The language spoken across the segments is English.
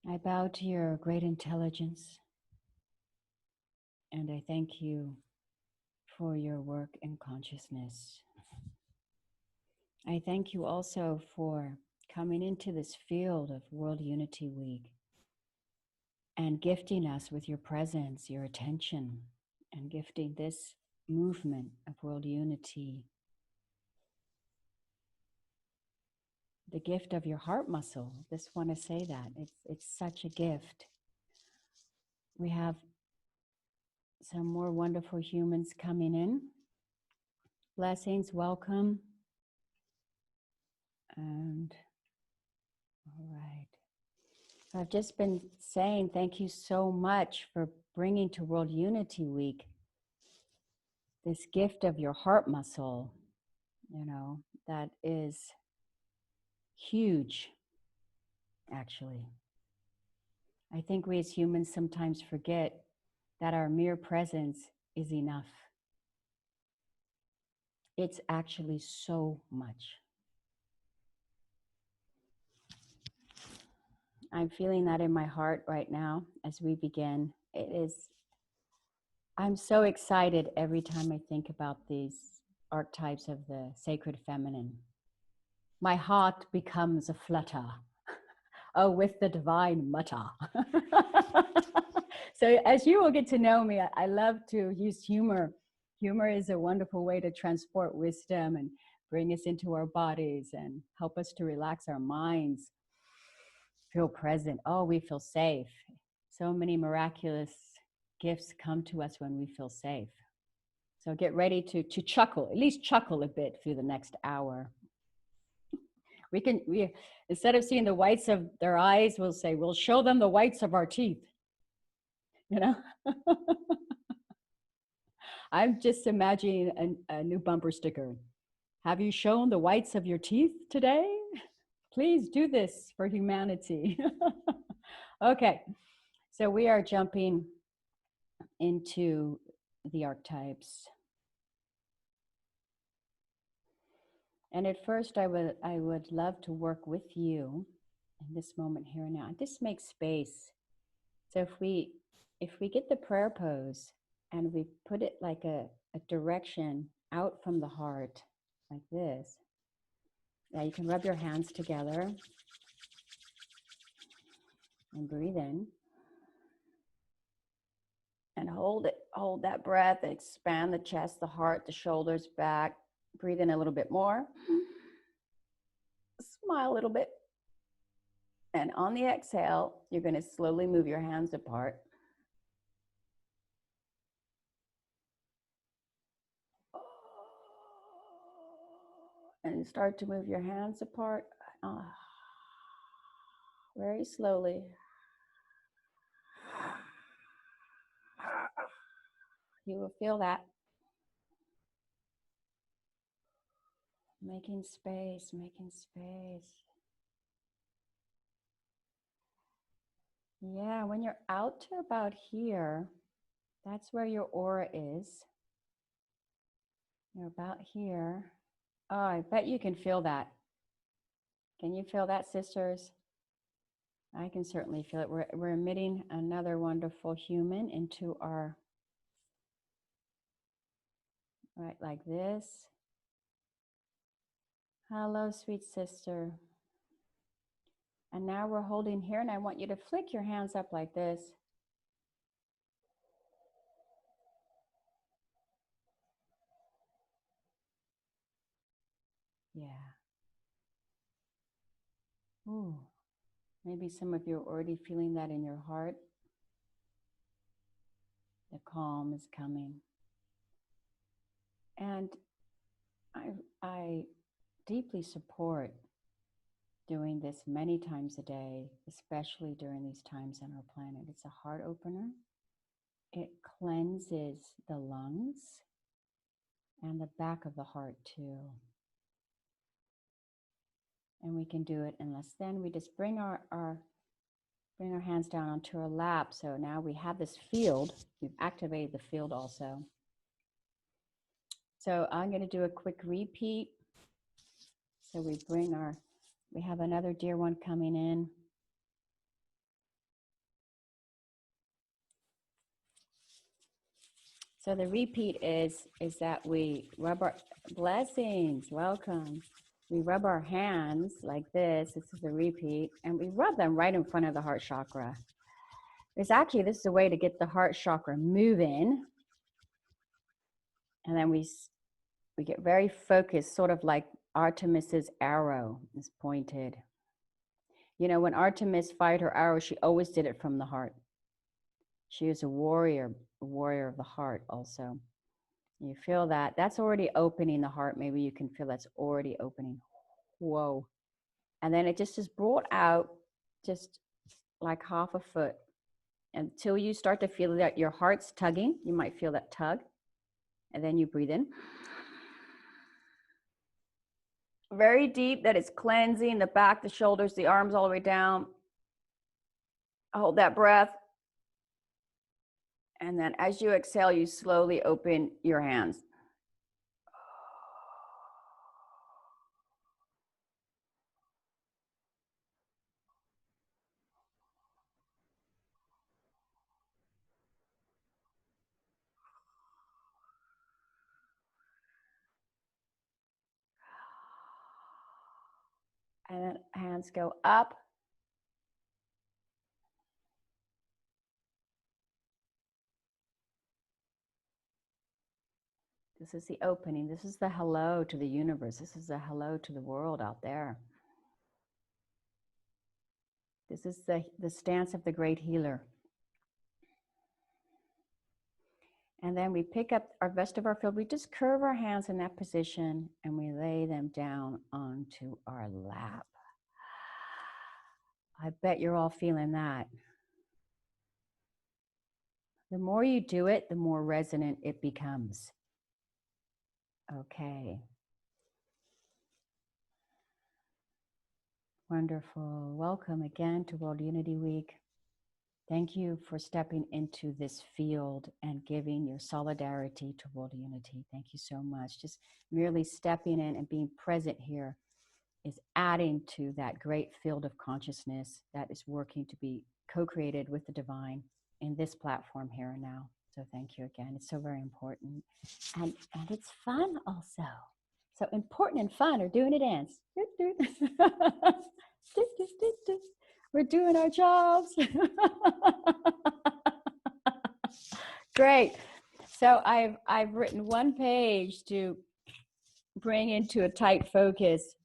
I bow to your great intelligence, and I thank you for your work in consciousness. I thank you also for coming into this field of World Unity Week and gifting us with your presence, your attention, and gifting this movement of world unity, the gift of your heart muscle. Just want to say that it's such a gift. We have some more wonderful humans coming in. Blessings, welcome. And all right. I've just been saying thank you so much for bringing to World Unity Week this gift of your heart muscle, that is huge, actually. I think we as humans sometimes forget that our mere presence is enough. It's actually so much. I'm feeling that in my heart right now as we begin. I'm so excited every time I think about these archetypes of the sacred feminine. My heart becomes a flutter. Oh, with the divine mutter. So as you will get to know me, I love to use humor. Humor is a wonderful way to transport wisdom and bring us into our bodies and help us to relax our minds, feel present. Oh, we feel safe. So many miraculous gifts come to us when we feel safe. So get ready to chuckle, at least chuckle a bit through the next hour. We instead of seeing the whites of their eyes, we'll say, we'll show them the whites of our teeth. I'm just imagining a new bumper sticker. Have you shown the whites of your teeth today? Please do this for humanity. Okay, so we are jumping into the archetypes. And at first, I would love to work with you in this moment here and now. Just make space. So if we get the prayer pose and we put it like a direction out from the heart, like this. Yeah, you can rub your hands together and breathe in. And hold it. Hold that breath. Expand the chest, the heart, the shoulders back. Breathe in a little bit more. Smile a little bit. And on the exhale, you're going to slowly move your hands apart. And start to move your hands apart. Very slowly. You will feel that. Making space, making space. Yeah, when you're out to about here, that's where your aura is. You're about here. Oh, I bet you can feel that. Can you feel that, sisters? I can certainly feel it. We're emitting another wonderful human into our, right, like this. Hello, sweet sister. And now we're holding here, and I want you to flick your hands up like this. Yeah. Ooh. Maybe some of you are already feeling that in your heart. The calm is coming. And I deeply support doing this many times a day, especially during these times on our planet. It's a heart opener. It cleanses the lungs and the back of the heart too. And we can do it in less than. We just bring our hands down onto our lap. So now we have this field. We've activated the field also. So I'm going to do a quick repeat. So we have another dear one coming in. So the repeat is that we rub our blessings, welcome. We rub our hands like this. This is the repeat, and we rub them right in front of the heart chakra. This is a way to get the heart chakra moving. And then we get very focused, sort of like Artemis's arrow is pointed. You know, when Artemis fired her arrow, she always did it from the heart. She is a warrior of the heart also. You feel that? That's already opening the heart. Maybe you can feel that's already opening. Whoa. And then it just is brought out just like half a foot until you start to feel that your heart's tugging. You might feel that tug. And then you breathe in. Very deep, that it's cleansing the back, the shoulders, the arms all the way down. Hold that breath. And then as you exhale, you slowly open your hands. And then hands go up. This is the opening. This is the hello to the universe. This is the hello to the world out there. This is the stance of the great healer. And then we pick up our rest of our field. We just curve our hands in that position and we lay them down onto our lap. I bet you're all feeling that. The more you do it, the more resonant it becomes. Okay. Wonderful. Welcome again to World Unity Week. Thank you for stepping into this field and giving your solidarity to World Unity. Thank you so much. Just merely stepping in and being present here is adding to that great field of consciousness that is working to be co-created with the divine in this platform here and now. So thank you again. It's so very important. And it's fun also. So important and fun are doing a dance. We're doing our jobs. Great. So I've written one page to bring into a tight focus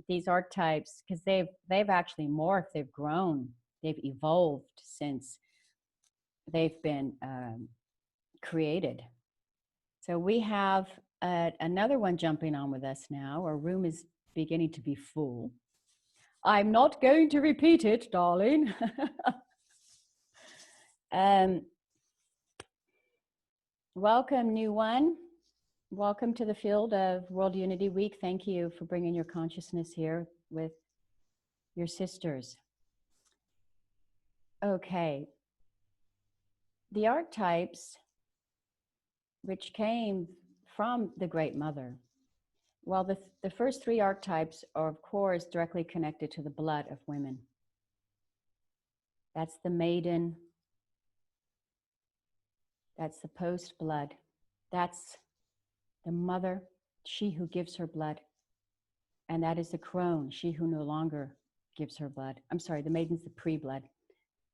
these archetypes, because they've actually morphed, they've grown, they've evolved since they've been created. So we have another one jumping on with us now. Our room is beginning to be full. I'm not going to repeat it, darling. Welcome, new one. Welcome to the field of World Unity Week. Thank you for bringing your consciousness here with your sisters. Okay. The archetypes, which came from the Great Mother, well, the first three archetypes are, of course, directly connected to the blood of women. That's the maiden. That's the post-blood. That's the mother, she who gives her blood. And that is the crone, she who no longer gives her blood. I'm sorry, the maiden's the pre-blood.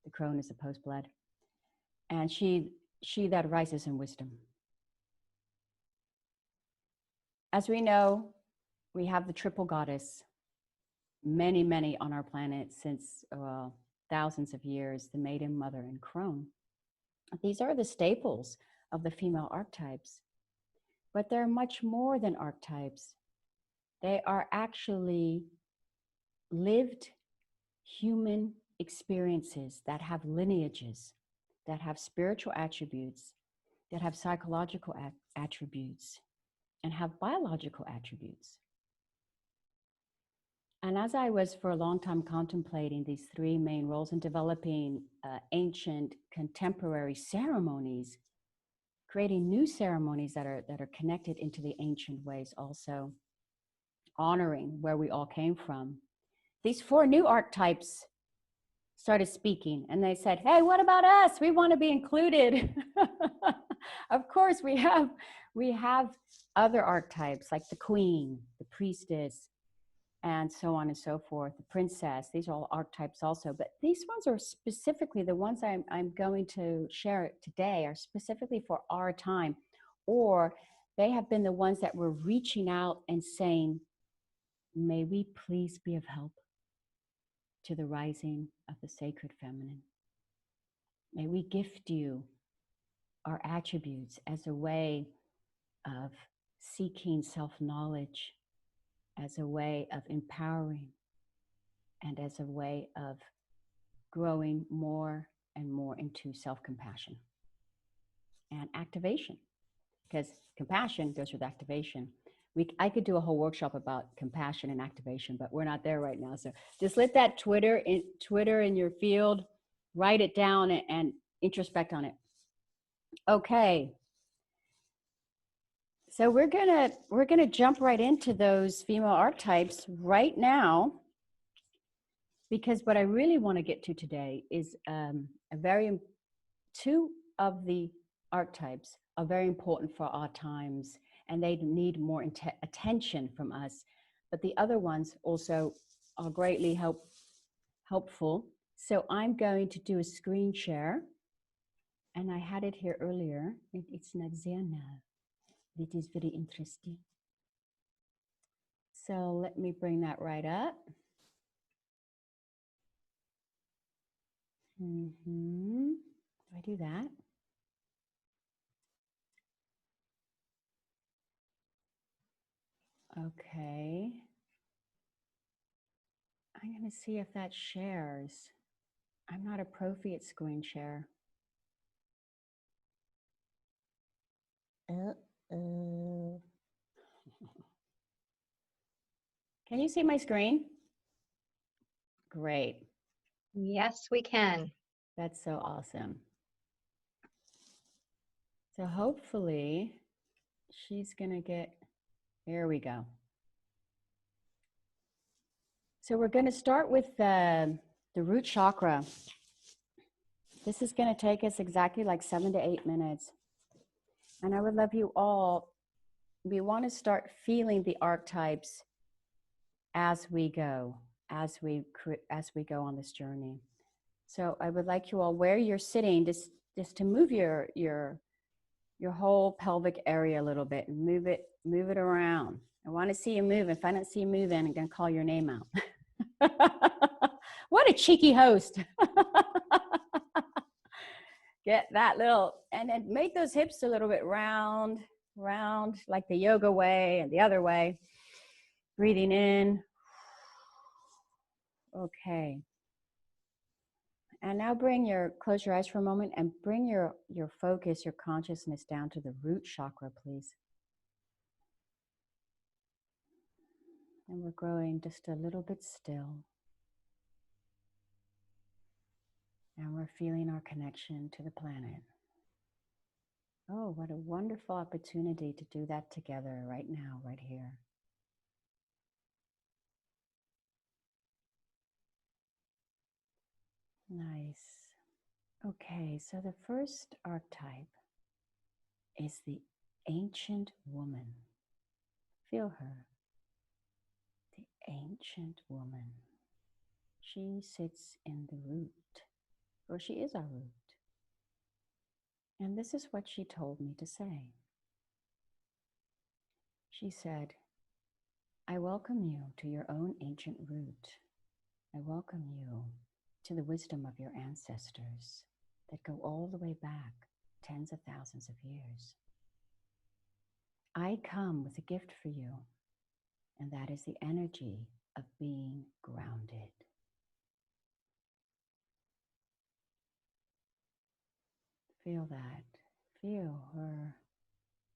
The crone is the post-blood. And she that rises in wisdom. As we know, we have the triple goddess, many, many on our planet since thousands of years, the maiden, mother, and crone. These are the staples of the female archetypes, but they're much more than archetypes. They are actually lived human experiences that have lineages, that have spiritual attributes, that have psychological attributes, and have biological attributes. And as I was for a long time contemplating these three main roles and developing ancient contemporary ceremonies, creating new ceremonies that are connected into the ancient ways, also honoring where we all came from, these four new archetypes started speaking, and they said, hey, what about us? We want to be included. Of course, we have other archetypes like the queen, the priestess, and so on and so forth. The princess. These are all archetypes also, but these ones are specifically the ones I'm going to share today are specifically for our time, or they have been the ones that were reaching out and saying, may we please be of help to the rising of the sacred feminine. May we gift you our attributes as a way of seeking self-knowledge, as a way of empowering, and as a way of growing more and more into self-compassion and activation. Because compassion goes with activation. I could do a whole workshop about compassion and activation, but we're not there right now. So just let that Twitter in your field, write it down and introspect on it. Okay. So we're gonna jump right into those female archetypes right now, because what I really want to get to today is two of the archetypes are very important for our times, and they need more attention from us. But the other ones also are greatly helpful. So I'm going to do a screen share, and I had it here earlier. It's not there now. It is very interesting. So let me bring that right up. Do I do that? Okay. I'm going to see if that shares. I'm not a profi at screen share. Uh-oh. Can you see my screen? Great. Yes, we can. That's so awesome. So hopefully she's going to get, there we go. So we're going to start with the root chakra. This is going to take us exactly like 7 to 8 minutes. And I would love you all, we want to start feeling the archetypes as we go, as we go on this journey. So I would like you all, where you're sitting, just to move your whole pelvic area a little bit and move it around. I want to see you move. If I don't see you moving, I'm going to call your name out. What a cheeky host. Get that little, and then make those hips a little bit round, like the yoga way and the other way. Breathing in. Okay. And now close your eyes for a moment and bring your focus, your consciousness down to the root chakra, please. And we're growing just a little bit still. And we're feeling our connection to the planet. Oh, what a wonderful opportunity to do that together right now, right here. Nice. Okay, so the first archetype is the ancient woman. Feel her. The ancient woman. She sits in the root, or she is our root. And this is what she told me to say. She said, I welcome you to your own ancient root. I welcome you to the wisdom of your ancestors that go all the way back tens of thousands of years. I come with a gift for you, and that is the energy of being grounded. Feel that. Feel her.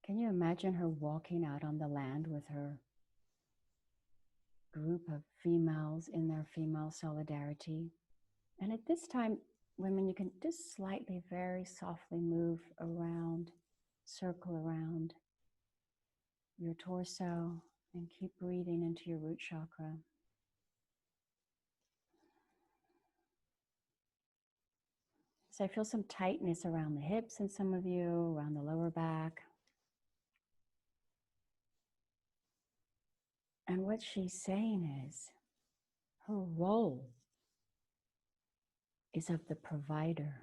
Can you imagine her walking out on the land with her group of females in their female solidarity? And at this time, women, you can just slightly, very softly move around, circle around your torso and keep breathing into your root chakra. So I feel some tightness around the hips in some of you, around the lower back. And what she's saying is her role is of the provider.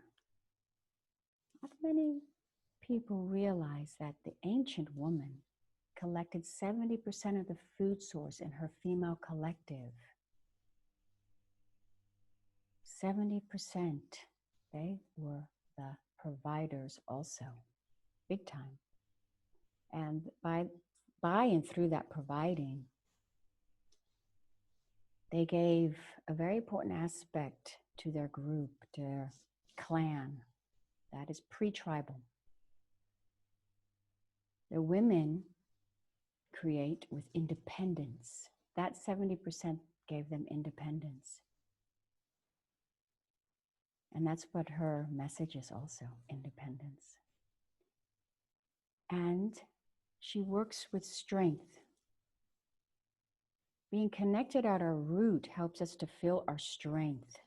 Not many people realize that the ancient woman collected 70% of the food source in her female collective. 70%, they were the providers also, big time. And by and through that providing, they gave a very important aspect to their group, their clan, that is pre-tribal. The women create with independence. That 70% gave them independence. And that's what her message is also, independence. And she works with strength. Being connected at our root helps us to feel our strength.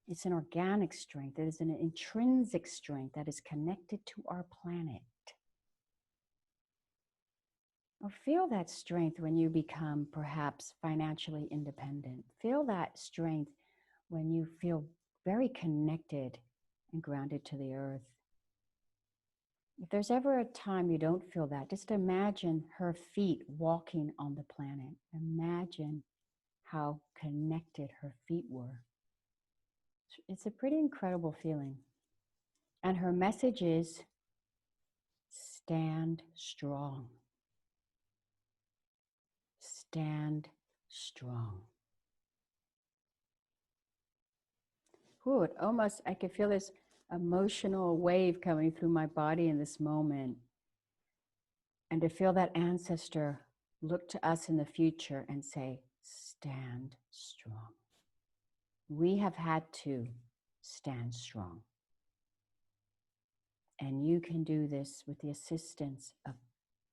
It's an organic strength. It is an intrinsic strength that is connected to our planet. Or feel that strength when you become perhaps financially independent. Feel that strength when you feel very connected and grounded to the earth. If there's ever a time you don't feel that, just imagine her feet walking on the planet. Imagine how connected her feet were. It's a pretty incredible feeling. And her message is, stand strong. Stand strong. Ooh, it almost, I could feel this emotional wave coming through my body in this moment. And to feel that ancestor look to us in the future and say, stand strong. We have had to stand strong. And you can do this with the assistance of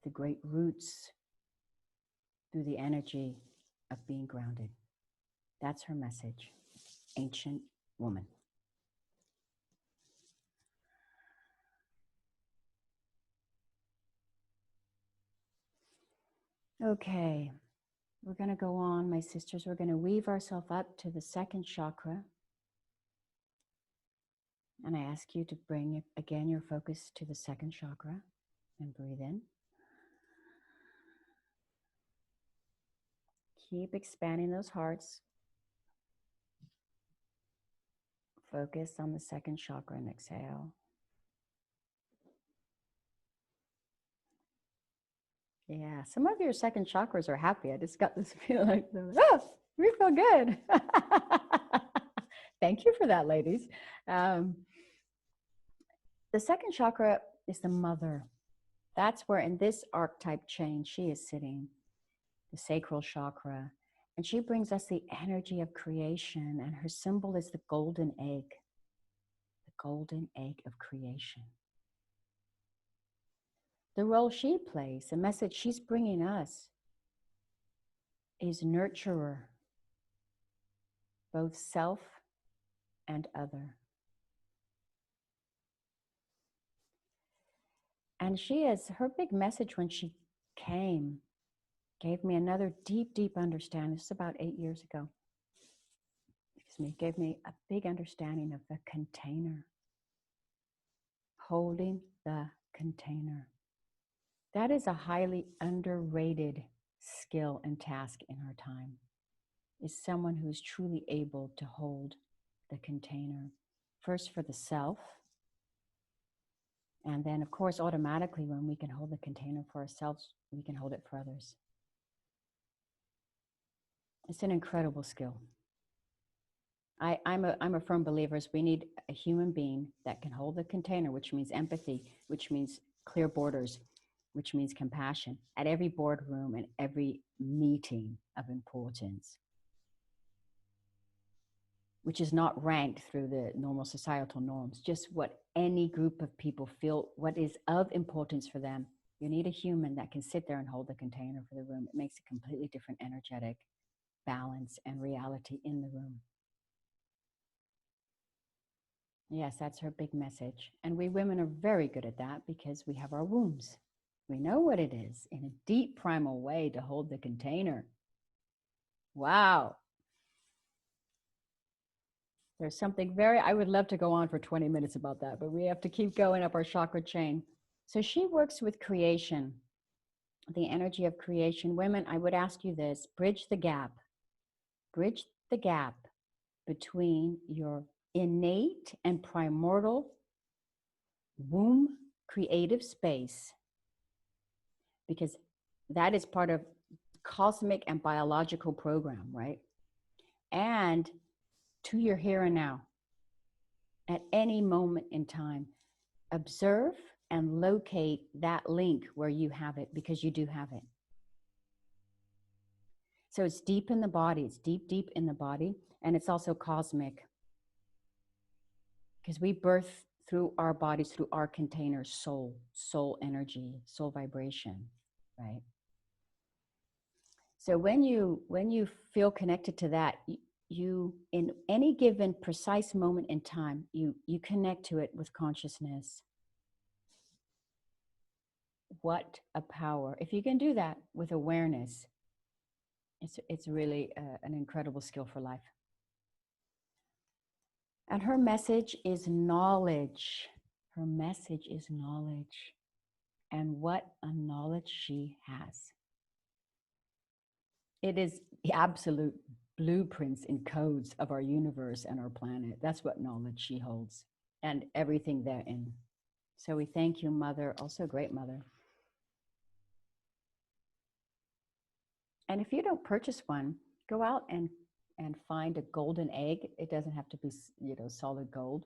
the great roots through the energy of being grounded. That's her message, ancient woman. Okay, we're going to go on, my sisters. We're going to weave ourselves up to the second chakra. And I ask you to bring, again, your focus to the second chakra and breathe in. Keep expanding those hearts. Focus on the second chakra and exhale. Yeah, some of your second chakras are happy. I just got this feeling like, oh, we feel good. Thank you for that, ladies. The second chakra is the mother. That's where in this archetype chain she is sitting, the sacral chakra. And she brings us the energy of creation, and her symbol is the golden egg of creation. The role she plays, the message she's bringing us is nurturer, both self and other. And she is, her big message when she came, gave me another deep, deep understanding. This is about 8 years ago. Gave me a big understanding of the container. Holding the container. That is a highly underrated skill and task in our time. Is someone who is truly able to hold the container. First for the self. And then, of course, automatically when we can hold the container for ourselves, we can hold it for others. It's an incredible skill. I'm a firm believer we need a human being that can hold the container, which means empathy, which means clear borders, which means compassion at every boardroom and every meeting of importance, which is not ranked through the normal societal norms, just what any group of people feel what is of importance for them. You need a human that can sit there and hold the container for the room. It makes a completely different energetic balance and reality in the room. Yes, that's her big message. And we women are very good at that because we have our wombs. We know what it is in a deep primal way to hold the container. Wow. There's something I would love to go on for 20 minutes about that, but we have to keep going up our chakra chain. So she works with creation, the energy of creation. Women, I would ask you this, bridge the gap between your innate and primordial womb creative space, because that is part of cosmic and biological program, right? And to your here and now, at any moment in time, observe and locate that link where you have it, because you do have it. So it's deep in the body, it's deep, deep in the body, and it's also cosmic, because we birth through our bodies, through our container, soul energy, soul vibration, right? So when you feel connected to that, you in any given precise moment in time, you connect to it with consciousness. What a power. If you can do that with awareness, it's really an incredible skill for life. And her message is knowledge. Her message is knowledge. And what a knowledge she has. It is the absolute blueprints and codes of our universe and our planet. That's what knowledge she holds, and everything therein. So we thank you, Mother, also great Mother. And if you don't purchase one, go out and find a golden egg. It doesn't have to be, solid gold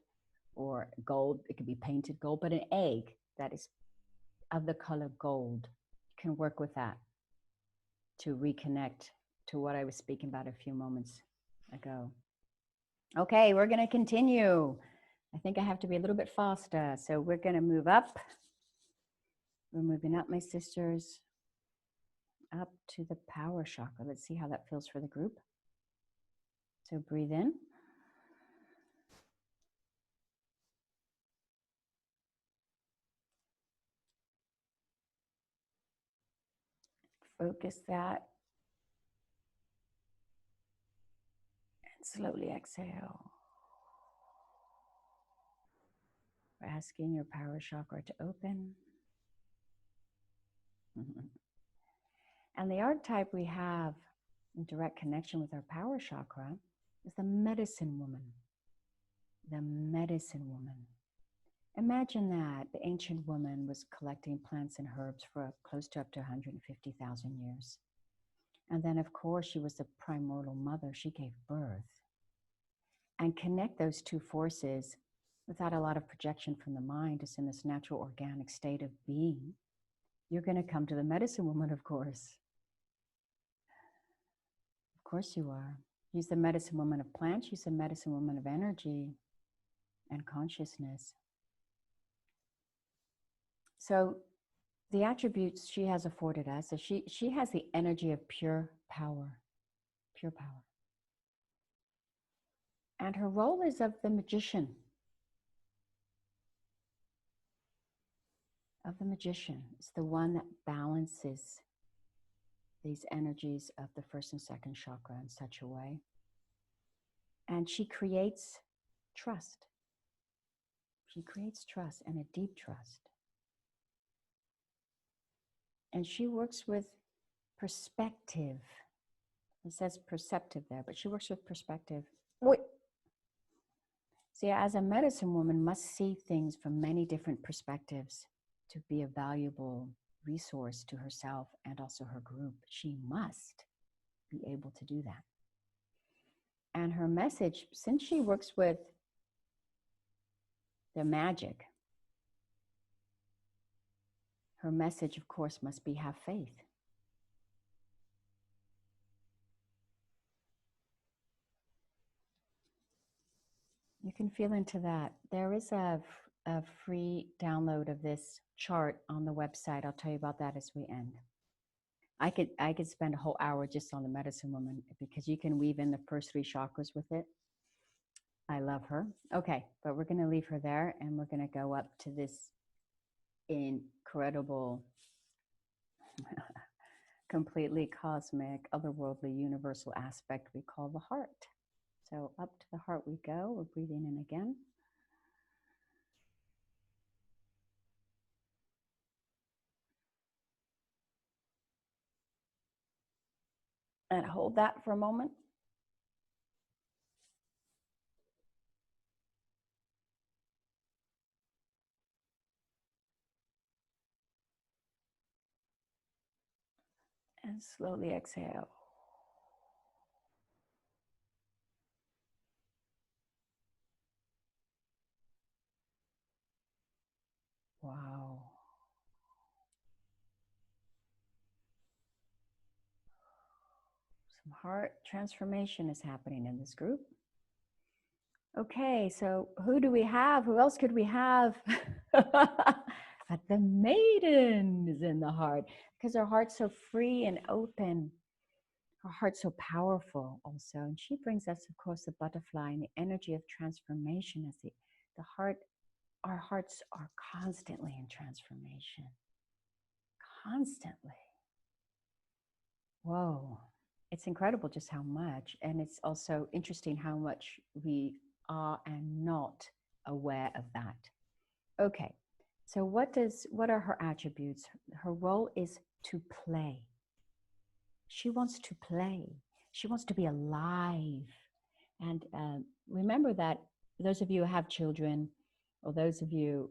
or gold. It could be painted gold, but an egg that is of the color gold. You can work with that to reconnect to what I was speaking about a few moments ago. Okay, we're going to continue. I think I have to be a little bit faster. So we're going to move up. We're moving up, my sisters, up to the power chakra. Let's see how that feels for the group. So breathe in. Focus that. And slowly exhale. We're asking your power chakra to open. And the archetype we have in direct connection with our power chakra is the medicine woman. The medicine woman. Imagine that the ancient woman was collecting plants and herbs for close to up to 150,000 years. And then, of course, she was the primordial mother. She gave birth. And connect those two forces without a lot of projection from the mind, just in this natural organic state of being. You're going to come to the medicine woman, of course. Of course you are. She's the medicine woman of plants. She's the medicine woman of energy and consciousness. So the attributes she has afforded us is she has the energy of pure power. Pure power. And her role is of the magician. Of the magician. It's the one that balances these energies of the first and second chakra in such a way. And she creates trust. She creates trust, and a deep trust. And she works with perspective. It says perceptive there, but she works with perspective. See, as a medicine woman must see things from many different perspectives to be a valuable resource to herself and also her group. She must be able to do that. And her message, since she works with the magic, her message, of course, must be have faith. You can feel into that. There is a free download of this chart on the website. I'll tell you about that as we end. I could spend a whole hour just on the medicine woman, because you can weave in the first three chakras with it. I love her. Okay, but we're going to leave her there and we're going to go up to this incredible, completely cosmic, otherworldly, universal aspect we call the heart. So up to the heart we go. We're breathing in again. And hold that for a moment. And slowly exhale. Wow. Some heart transformation is happening in this group. Okay, so who do we have? Who else could we have? But the maiden is in the heart because her heart's so free and open. Her heart's so powerful also. And she brings us, of course, the butterfly and the energy of transformation as the heart, our hearts are constantly in transformation. Constantly. Whoa. It's incredible just how much. And it's also interesting how much we are and not aware of that. Okay. So what are her attributes? Her role is to play. She wants to play. She wants to be alive. And remember that those of you who have children, or those of you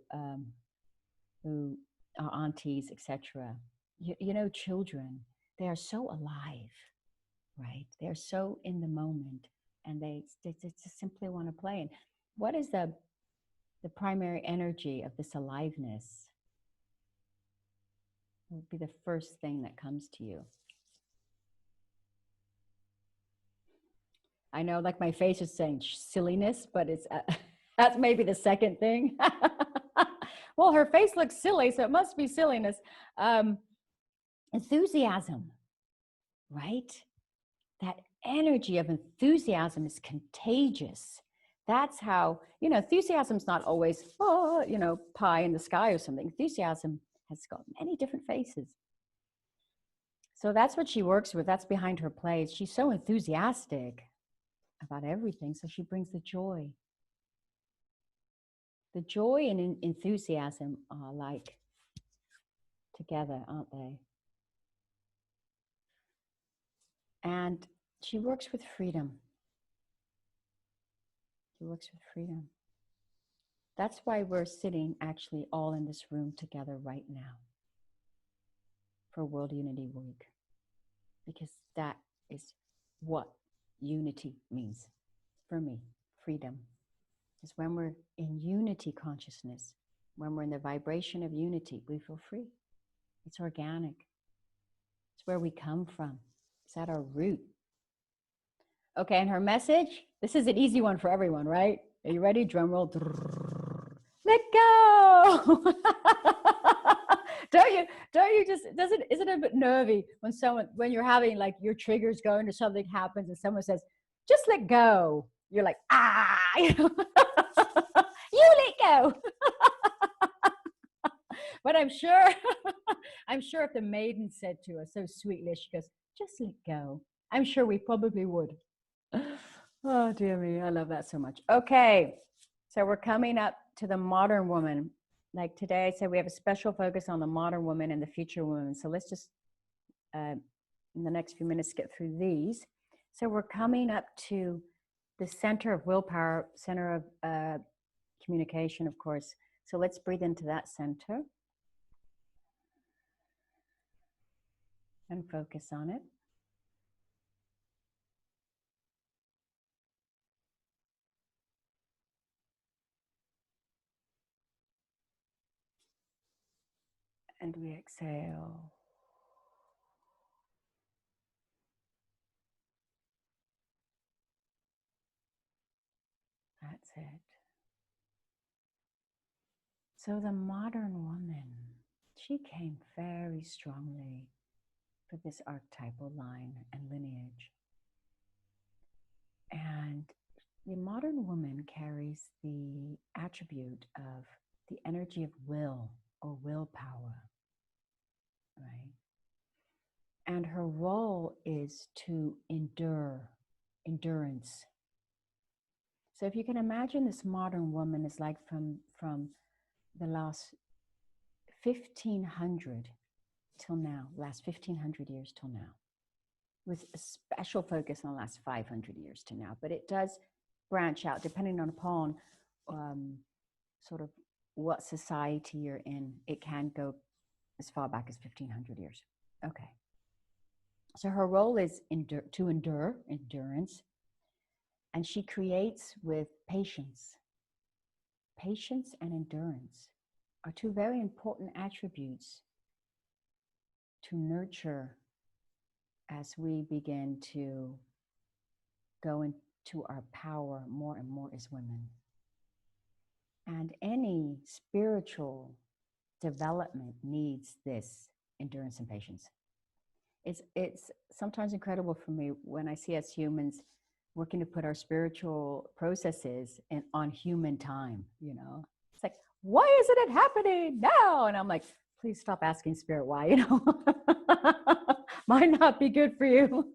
who are aunties, etc., you know, children, they are so alive, right? They're so in the moment, and they just simply want to play. And what is the primary energy of this aliveness? It would be the first thing that comes to you. I know, like my face is saying silliness, but it's that's maybe the second thing. Well, her face looks silly, so it must be silliness. Enthusiasm, right? That energy of enthusiasm is contagious. That's how, you know, enthusiasm's not always, oh, you know, pie in the sky or something. Enthusiasm has got many different faces. So that's what she works with. That's behind her plays. She's so enthusiastic about everything. So she brings the joy. The joy and enthusiasm are like together, aren't they? And she works with freedom. She works with freedom. That's why we're sitting actually all in this room together right now for World Unity Week, because that is what unity means for me. Freedom is when we're in unity consciousness, when we're in the vibration of unity, we feel free. It's organic. It's where we come from. It's at our root. Okay, and her message, this is an easy one for everyone, right? Are you ready? Drum roll. Let go. Don't you just, isn't it a bit nervy when you're having like your triggers going or something happens and someone says, just let go. You're like, you let go. But I'm sure if the maiden said to us so sweetly, she goes, just let go, I'm sure we probably would. Oh, dear me. I love that so much. Okay. So we're coming up to the modern woman. Like today, I said we have a special focus on the modern woman and the future woman. So let's just, in the next few minutes, get through these. So we're coming up to the center of willpower, center of communication, of course. So let's breathe into that center and focus on it. And we exhale. That's it. So the modern woman, she came very strongly for this archetypal line and lineage. And The modern woman carries the attribute of the energy of will or willpower, right? And her role is to endure, endurance. So if you can imagine, this modern woman is like from the last 1500 till now, last 1500 years till now, with a special focus on the last 500 years to now. But it does branch out depending upon sort of what society you're in. It can go as far back as 1500 years. Okay. So her role is to endure, endurance, and she creates with patience. Patience and endurance are two very important attributes to nurture as we begin to go into our power more and more as women. And any spiritual development needs this endurance and patience. It's sometimes incredible for me when I see us humans working to put our spiritual processes on human time, you know. It's like, why isn't it happening now? And I'm like, please stop asking spirit why, you know. Might not be good for you.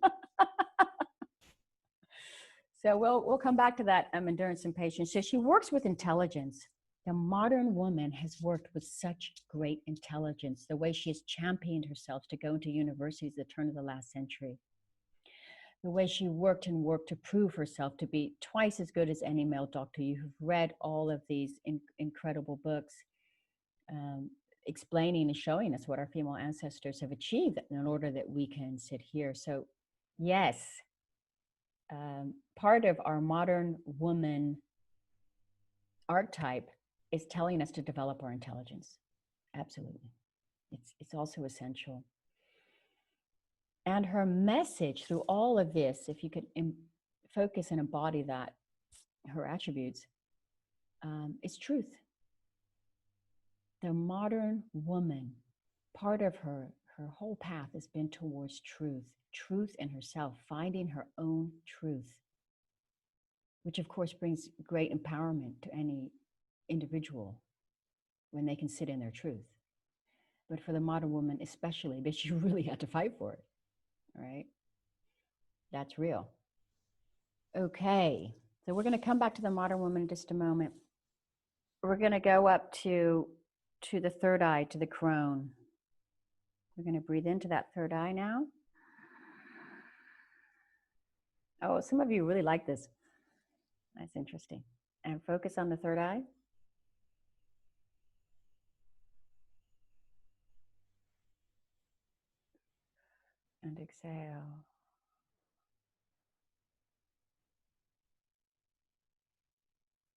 So we'll come back to that endurance and patience. So she works with intelligence. The modern woman has worked with such great intelligence, the way she has championed herself to go into universities at the turn of the last century, the way she worked to prove herself to be twice as good as any male doctor. You've read all of these incredible books explaining and showing us what our female ancestors have achieved in order that we can sit here. So yes, part of our modern woman archetype is telling us to develop our intelligence. Absolutely. It's also essential. And her message through all of this, if you could focus and embody that, her attributes, is truth. The modern woman, part of her whole path has been towards truth in herself, finding her own truth, which of course brings great empowerment to any individual when they can sit in their truth. But for the modern woman especially, because you really had to fight for it, right? That's real. Okay, so we're going to come back to the modern woman in just a moment. We're going to go up to the third eye, to the crone. We're going to breathe into that third eye now. Oh, some of you really like this. That's interesting. And focus on the third eye. And exhale.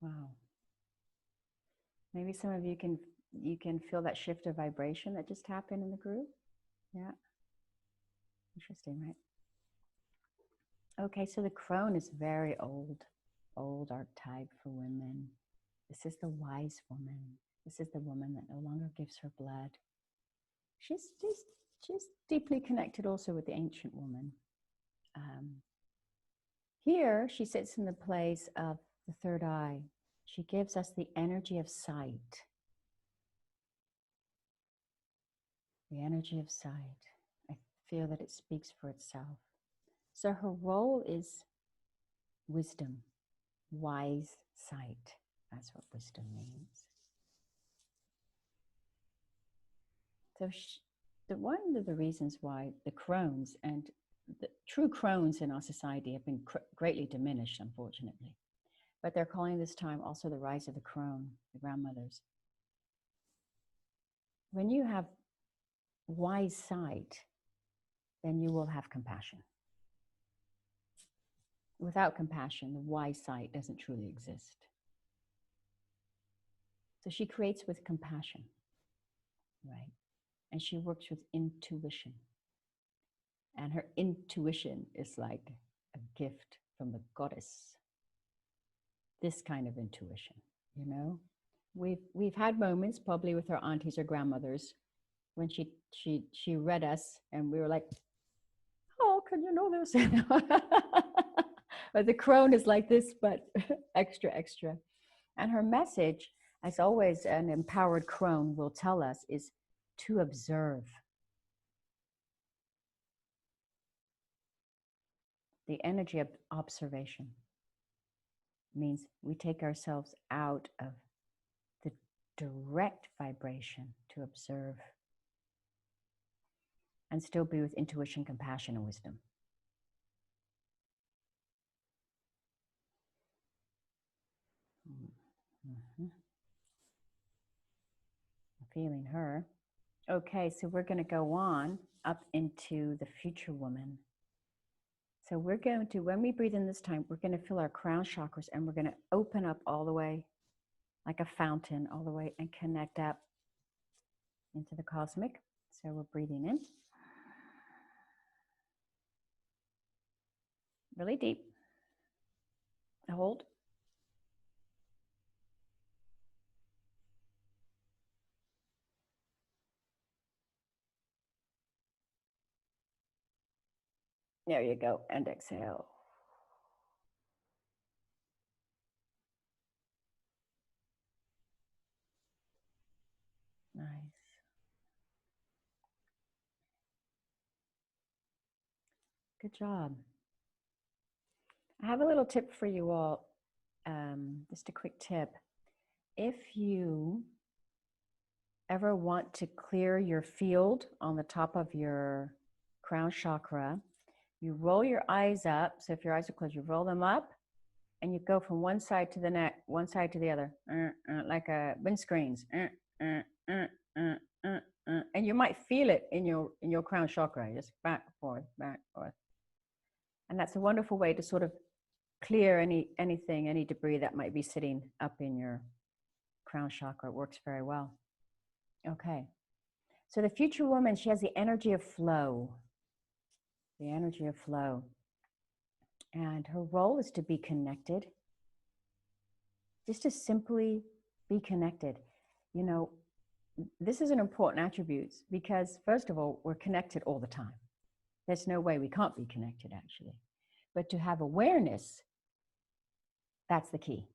Wow. Maybe some of you can feel that shift of vibration that just happened in the group. Yeah. Interesting, right? Okay, so the crone is very old archetype for women. This is the wise woman. This is the woman that no longer gives her blood. She's deeply connected also with the ancient woman. Here, she sits in the place of the third eye. She gives us the energy of sight. The energy of sight. I feel that it speaks for itself. So her role is wisdom, wise sight. That's what wisdom means. So one of the reasons why the crones and the true crones in our society have been greatly diminished, unfortunately. But they're calling this time also the rise of the crone, the grandmothers. When you have wise sight, then you will have compassion. Without compassion, the wise sight doesn't truly exist. So she creates with compassion, right? And she works with intuition. And her intuition is like a gift from the goddess. This kind of intuition, you know? We've had moments, probably with our aunties or grandmothers, when she read us and we were like, oh, can you know this? But the crone is like this, but extra, extra. And her message, as always, an empowered crone will tell us, is to observe. The energy of observation means we take ourselves out of the direct vibration to observe and still be with intuition, compassion, and wisdom. Mm-hmm. Feeling her. Okay, so we're going to go on up into the future woman. So we're going to, when we breathe in this time, we're going to feel our crown chakras and we're going to open up all the way like a fountain all the way and connect up into the cosmic. So we're breathing in. Really deep. Hold. There you go. And exhale. Nice. Good job. I have a little tip for you all. Just a quick tip. If you ever want to clear your field on the top of your crown chakra, you roll your eyes up. So if your eyes are closed, you roll them up and you go from one side to the next, one side to the other, like a windscreens. And you might feel it in your crown chakra, just back, forth, back, forth. And that's a wonderful way to sort of clear any debris that might be sitting up in your crown chakra. It works very well. Okay. So the future woman, she has the energy of flow. The energy of flow. And her role is to be connected. Just to simply be connected. You know, this is an important attribute because, first of all, we're connected all the time. There's no way we can't be connected, actually. But to have awareness, that's the key.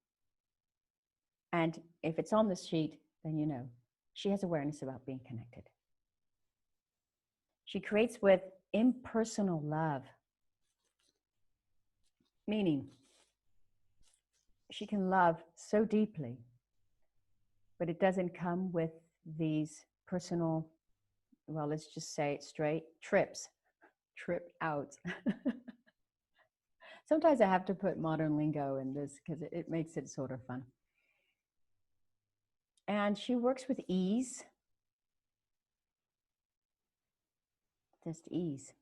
And if it's on the sheet, then you know, she has awareness about being connected. She creates with impersonal love, meaning she can love so deeply, but it doesn't come with these personal, well, let's just say it straight, trip out. Sometimes I have to put modern lingo in this because it makes it sort of fun. And she works with ease. Just ease.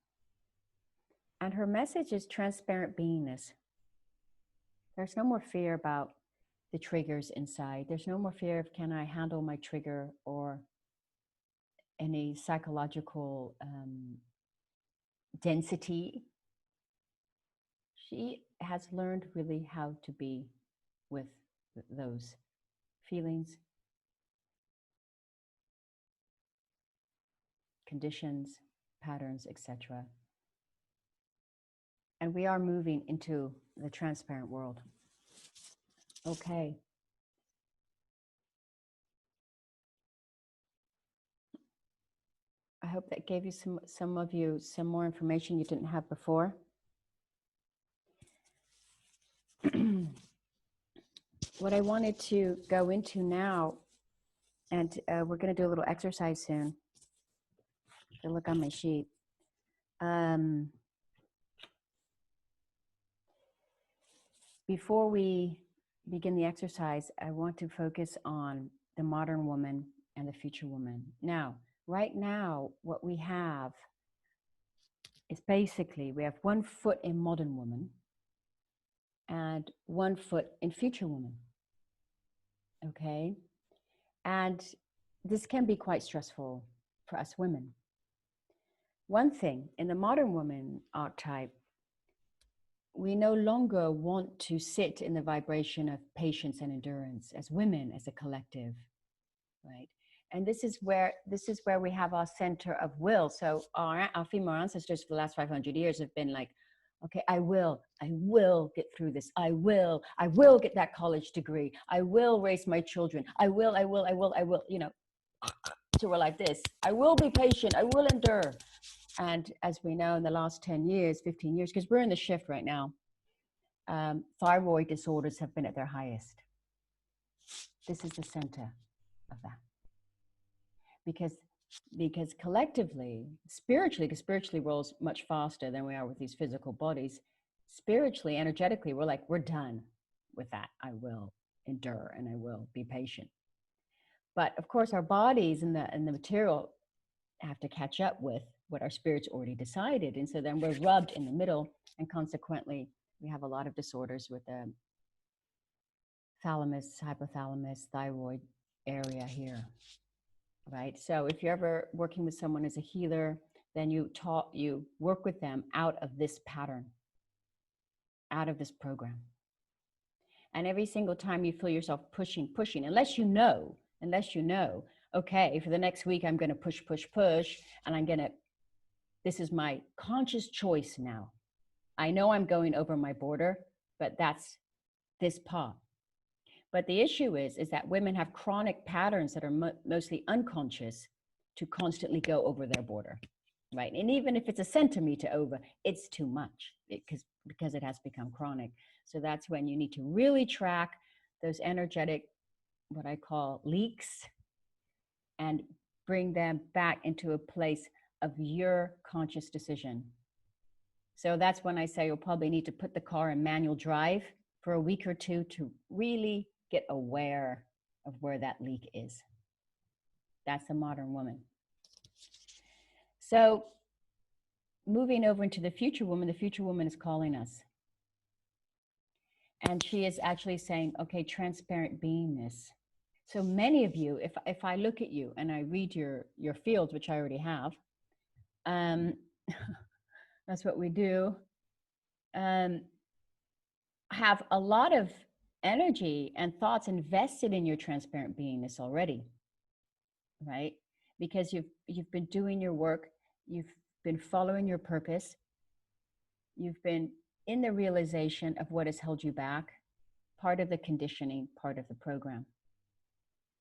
And her message is transparent beingness. There's no more fear about the triggers inside. There's no more fear of, can I handle my trigger, or any psychological density. She has learned really how to be with those feelings, conditions, patterns, etc. And we are moving into the transparent world. Okay. I hope that gave you some of you some more information you didn't have before. What I wanted to go into now, and we're going to do a little exercise soon. To look on my sheet. Before we begin the exercise, I want to focus on the modern woman and the future woman. Now, right now, what we have is basically, we have 1 foot in modern woman and 1 foot in future woman. Okay? And this can be quite stressful for us women. One thing, in the modern woman archetype, we no longer want to sit in the vibration of patience and endurance as women, as a collective, right? And this is where we have our center of will. So our female ancestors for the last 500 years have been like, Okay, I will get through this. I will get that college degree. I will raise my children. I will, you know, so we're like this. I will be patient. I will endure. And as we know, in the last 10 years, 15 years, because we're in the shift right now, thyroid disorders have been at their highest. This is the center of that. Because collectively, spiritually, because spiritually rolls much faster than we are with these physical bodies, spiritually, energetically, we're like, we're done with that. I will endure and I will be patient. But of course, our bodies and the material have to catch up with what our spirits already decided. And so then we're rubbed in the middle, and consequently, we have a lot of disorders with the thalamus, hypothalamus, thyroid area here. Right? So if you're ever working with someone as a healer, then you work with them out of this pattern, out of this program. And every single time you feel yourself pushing, unless you know, okay, for the next week, I'm going to push, and this is my conscious choice now. I know I'm going over my border, but that's this path. But the issue is that women have chronic patterns that are mostly unconscious to constantly go over their border, right? And even if it's a centimeter over, it's too much because it has become chronic. So that's when you need to really track those energetic, what I call leaks, and bring them back into a place of your conscious decision. So that's when I say you'll probably need to put the car in manual drive for a week or two to really get aware of where that leak is. That's a modern woman. So moving over into the future woman is calling us. And she is actually saying, okay, transparent beingness. So many of you, if I look at you and I read your fields, which I already have, that's what we do, have a lot of energy and thoughts invested in your transparent beingness already, right? Because you've been doing your work, you've been following your purpose, you've been in the realization of what has held you back, part of the conditioning, part of the program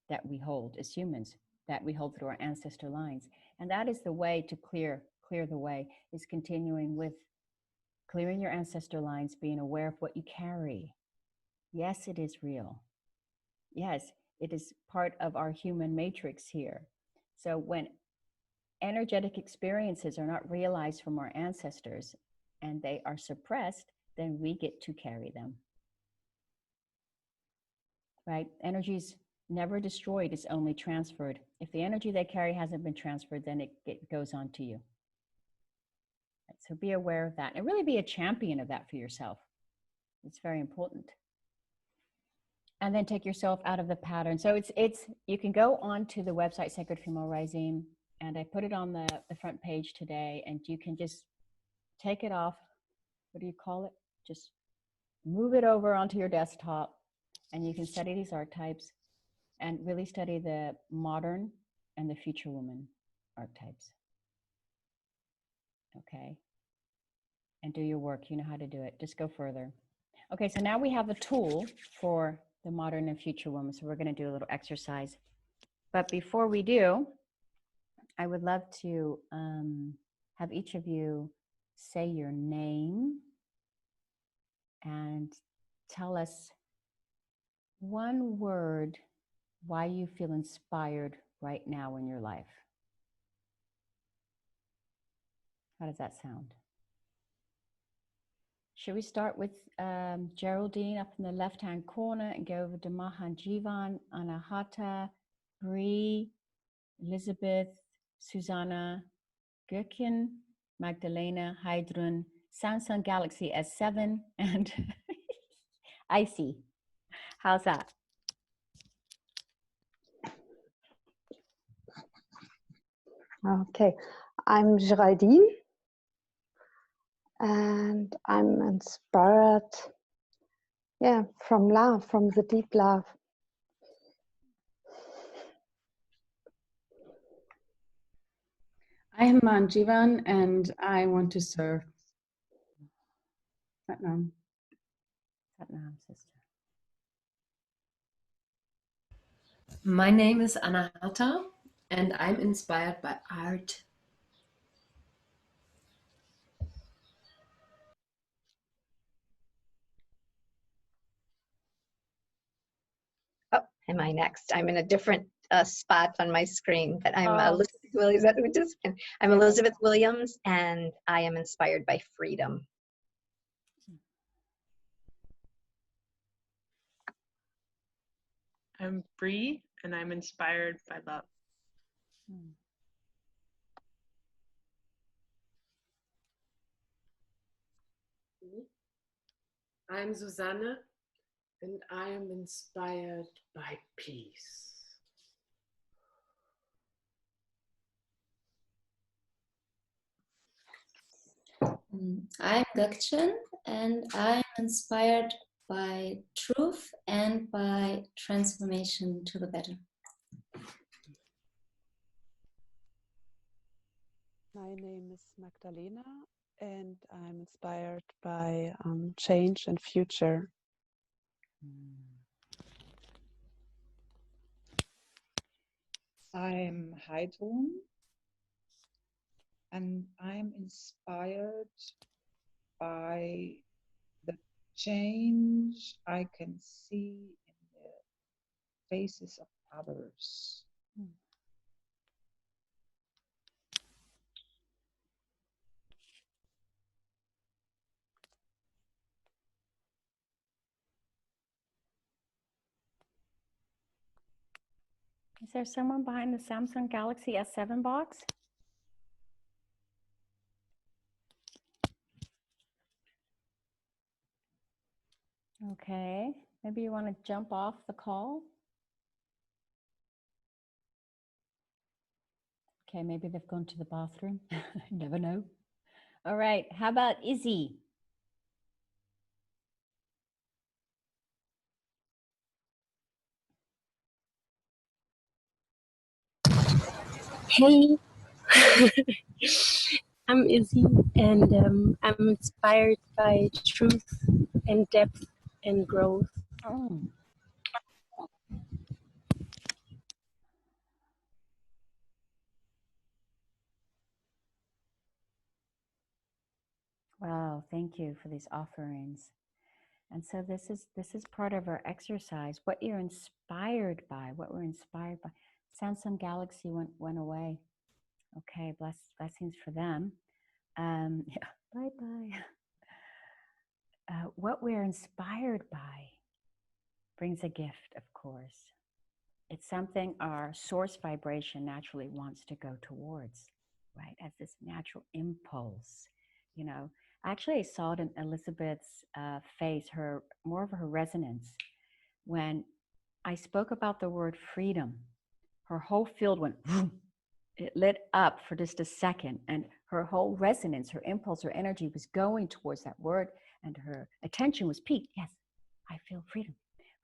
that we hold as humans, that we hold through our ancestor lines. And that is the way to clear the way, is continuing with clearing your ancestor lines, being aware of what you carry. Yes, it is real. Yes, it is part of our human matrix here. So when energetic experiences are not realized from our ancestors and they are suppressed, then we get to carry them. Right? Energy is never destroyed, it's only transferred. If the energy they carry hasn't been transferred, then it goes on to you. Right? So be aware of that and really be a champion of that for yourself. It's very important. And then take yourself out of the pattern. So it's you can go onto the website Sacred Female Rising, and I put it on the front page today, and you can just take it off. What do you call it? Just move it over onto your desktop, and you can study these archetypes and really study the modern and the future woman archetypes. Okay. And do your work. You know how to do it. Just go further. Okay, so now we have a tool for the modern and future woman. So we're going to do a little exercise. But before we do, I would love to have each of you say your name and tell us one word why you feel inspired right now in your life. How does that sound? Should we start with Geraldine up in the left-hand corner and go over to Mahan Jivan, Anahata, Bree, Elizabeth, Susanna, Gherkin, Magdalena, Heidrun, Samsung Galaxy S7, and Icy. How's that? Okay, I'm Geraldine, and I'm inspired, from love, from the deep love. I am Manjivan and I want to serve. Satnam. Satnam, sister. My name is Anahata, and I'm inspired by art. Oh, am I next? I'm in a different spot on my screen, but I'm Oh. Elizabeth Williams. I'm Elizabeth Williams, and I am inspired by freedom. I'm Bree, and I'm inspired by love. I'm Susanne, and I am inspired by peace. I'm Gakchen, and I'm inspired by truth and by transformation to the better. My name is Magdalena, and I'm inspired by change and future. I'm Heidrun, and I'm inspired by the change I can see in the faces of others. Is there someone behind the Samsung Galaxy S7 box? Okay, maybe you want to jump off the call. Okay, maybe they've gone to the bathroom. Never know. All right, how about Izzy? Hey, I'm Izzy, and I'm inspired by truth and depth and growth. Oh. Wow, thank you for these offerings. And so this is part of our exercise. What you're inspired by, what we're inspired by. Samsung Galaxy went away. Okay, blessings for them. Yeah, bye bye. What we're inspired by brings a gift, of course. It's something our source vibration naturally wants to go towards, right? As this natural impulse, you know. Actually, I saw it in Elizabeth's face, more of her resonance. When I spoke about the word freedom, her whole field went, vroom. It lit up for just a second, and her whole resonance, her impulse, her energy was going towards that word, and her attention was peaked. Yes, I feel freedom.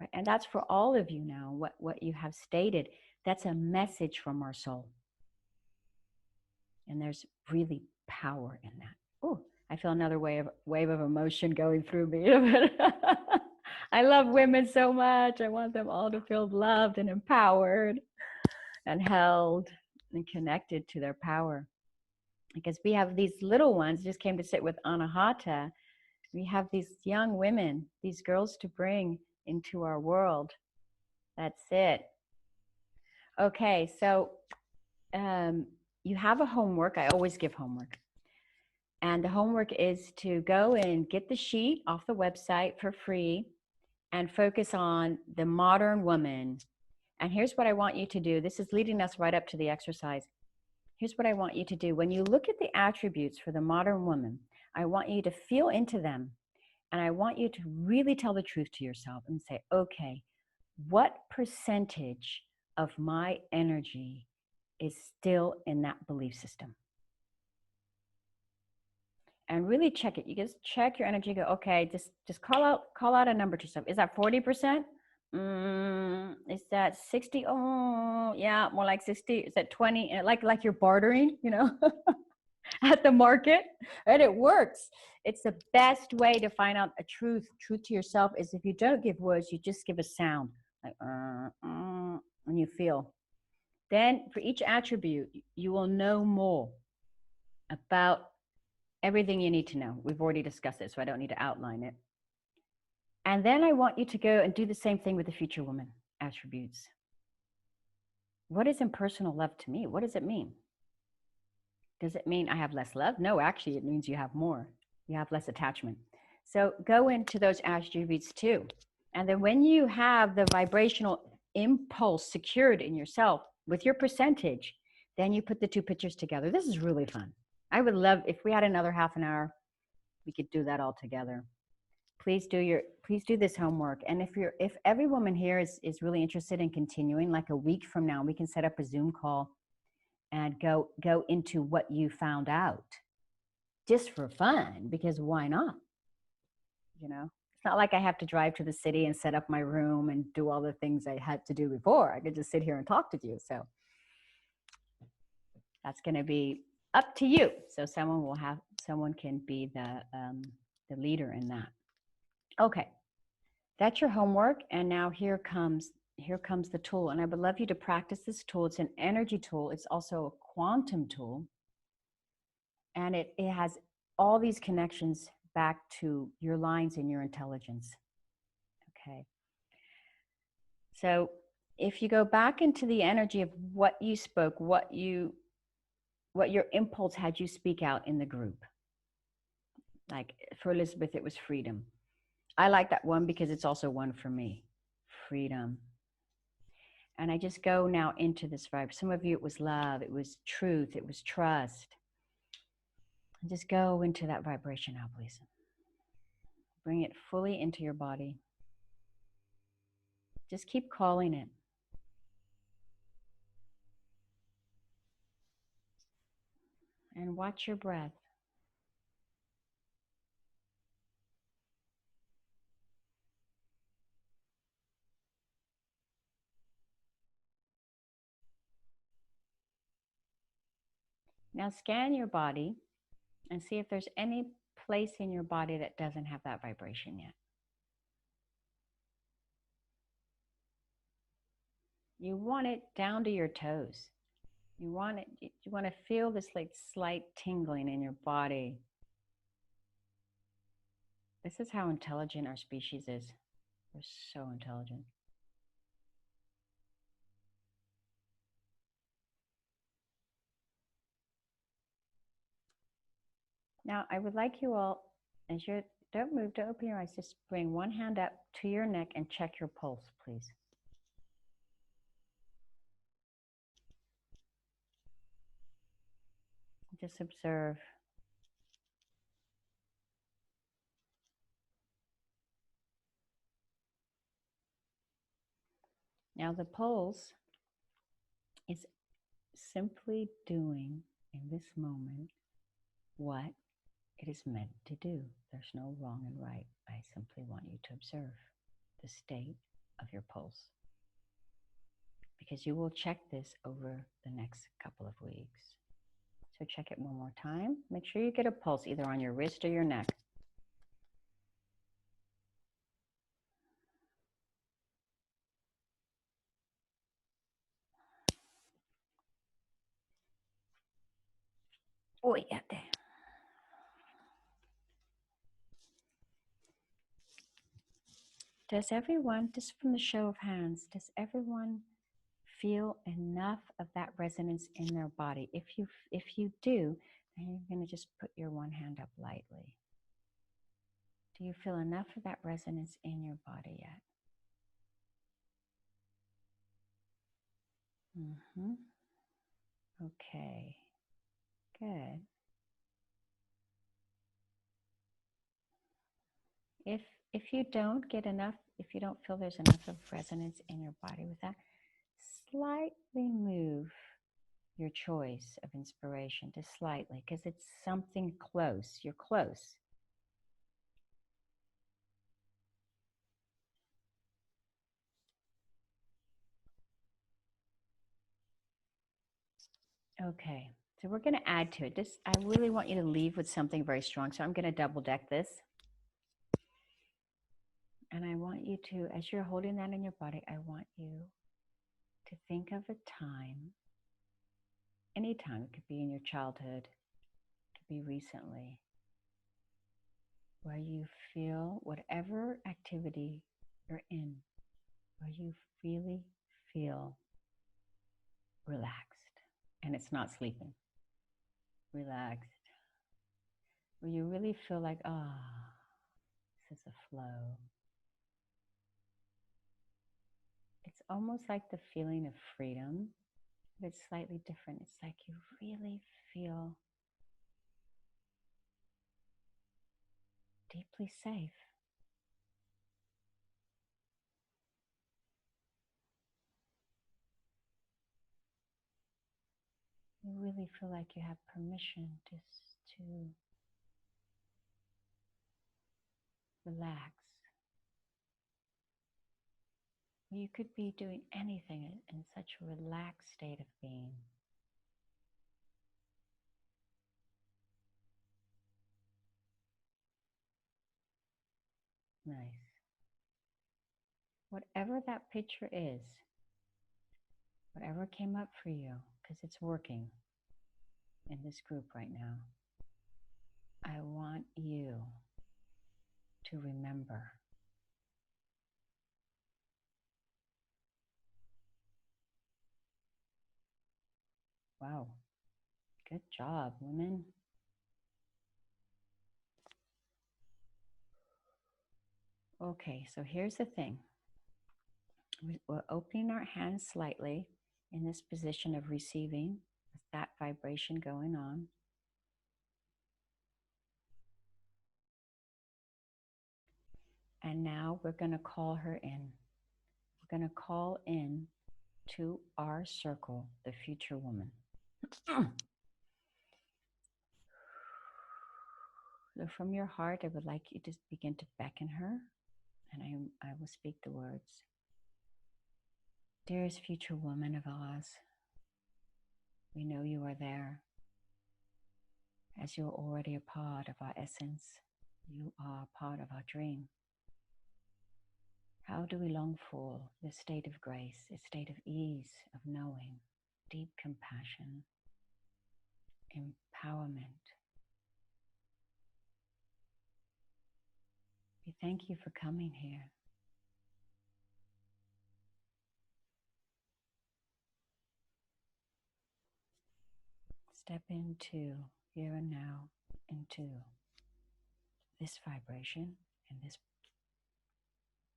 Right? And that's for all of you now, what you have stated. That's a message from our soul. And there's really power in that. Oh, I feel another wave of emotion going through me. I love women so much. I want them all to feel loved and empowered and held and connected to their power. Because we have these little ones, just came to sit with Anahata. We have these young women, these girls to bring into our world. That's it. Okay, so you have a homework. I always give homework. And the homework is to go and get the sheet off the website for free and focus on the modern woman. And here's what I want you to do. This is leading us right up to the exercise. Here's what I want you to do. When you look at the attributes for the modern woman, I want you to feel into them. And I want you to really tell the truth to yourself and say, okay, what percentage of my energy is still in that belief system? And really check it. You just check your energy, go, okay, just call out a number to yourself. Is that 40%? Is that 60? Oh, yeah, more like 60. Is that 20? Like you're bartering, you know? at the market, and it works. It's the best way to find out a truth to yourself is if you don't give words, you just give a sound, like, and you feel. Then for each attribute, you will know more about everything you need to know. We've already discussed it, so I don't need to outline it. And then I want you to go and do the same thing with the future woman attributes. What is impersonal love to me? What does it mean? Does it mean I have less love? No, actually, it means you have more. You have less attachment. So go into those attributes too. And then when you have the vibrational impulse secured in yourself with your percentage, then you put the two pictures together. This is really fun. I would love, if we had another half an hour, we could do that all together. Please do this homework. And if every woman here is really interested in continuing, like a week from now, we can set up a Zoom call and go into what you found out just for fun, because why not? You know, it's not like I have to drive to the city and set up my room and do all the things I had to do before. I could just sit here and talk to you. So that's going to be up to you. So someone can be the leader in that. Okay, that's your homework. And now here comes the tool. And I would love you to practice this tool. It's an energy tool. It's also a quantum tool. And it has all these connections back to your lines in your intelligence. Okay. So if you go back into the energy of what you spoke, what your impulse had you speak out in the group. Like for Elizabeth, it was freedom. I like that one because it's also one for me. Freedom. And I just go now into this vibe. Some of you, it was love, it was truth, it was trust. And just go into that vibration now, please. Bring it fully into your body. Just keep calling it. And watch your breath. Now scan your body and see if there's any place in your body that doesn't have that vibration yet. You want it down to your toes. You want to feel this like slight tingling in your body. This is how intelligent our species is. We're so intelligent. Now, I would like you all, as you don't move, don't open your eyes, just bring one hand up to your neck and check your pulse, please. Just observe. Now, the pulse is simply doing in this moment what it is meant to do. There's no wrong and right. I simply want you to observe the state of your pulse, because you will check this over the next couple of weeks. So check it one more time. Make sure you get a pulse either on your wrist or your neck. Oh, yeah, there. Does everyone, just from the show of hands, does everyone feel enough of that resonance in their body? If you do, then you're going to just put your one hand up lightly. Do you feel enough of that resonance in your body yet? Okay, good. If you don't get enough, if you don't feel there's enough of resonance in your body with that, slightly move your choice of inspiration to slightly, because it's something close. You're close. Okay, So we're going to add to it. This, I really want you to leave with something very strong. So I'm going to double deck this. And I want you to, as you're holding that in your body, I want you to think of a time, any time, it could be in your childhood, it could be recently, where you feel whatever activity you're in, where you really feel relaxed. And it's not sleeping. Relaxed. Where you really feel like, ah, this is a flow. It's almost like the feeling of freedom, but it's slightly different. It's like you really feel deeply safe. You really feel like you have permission to relax. You could be doing anything in such a relaxed state of being. Nice. Whatever that picture is, whatever came up for you, because it's working in this group right now, I want you to remember. Wow. Good job, women. Okay, so here's the thing. We're opening our hands slightly in this position of receiving, with that vibration going on. And now we're going to call her in. We're going to call in to our circle, the future woman. So from your heart, I would like you to begin to beckon her, and I will speak the words. Dearest future woman of Oz, we know you are there. As you're already a part of our essence, you are a part of our dream. How do we long for this state of grace, a state of ease, of knowing, deep compassion, empowerment. We thank you for coming here. Step into here and now, into this vibration and this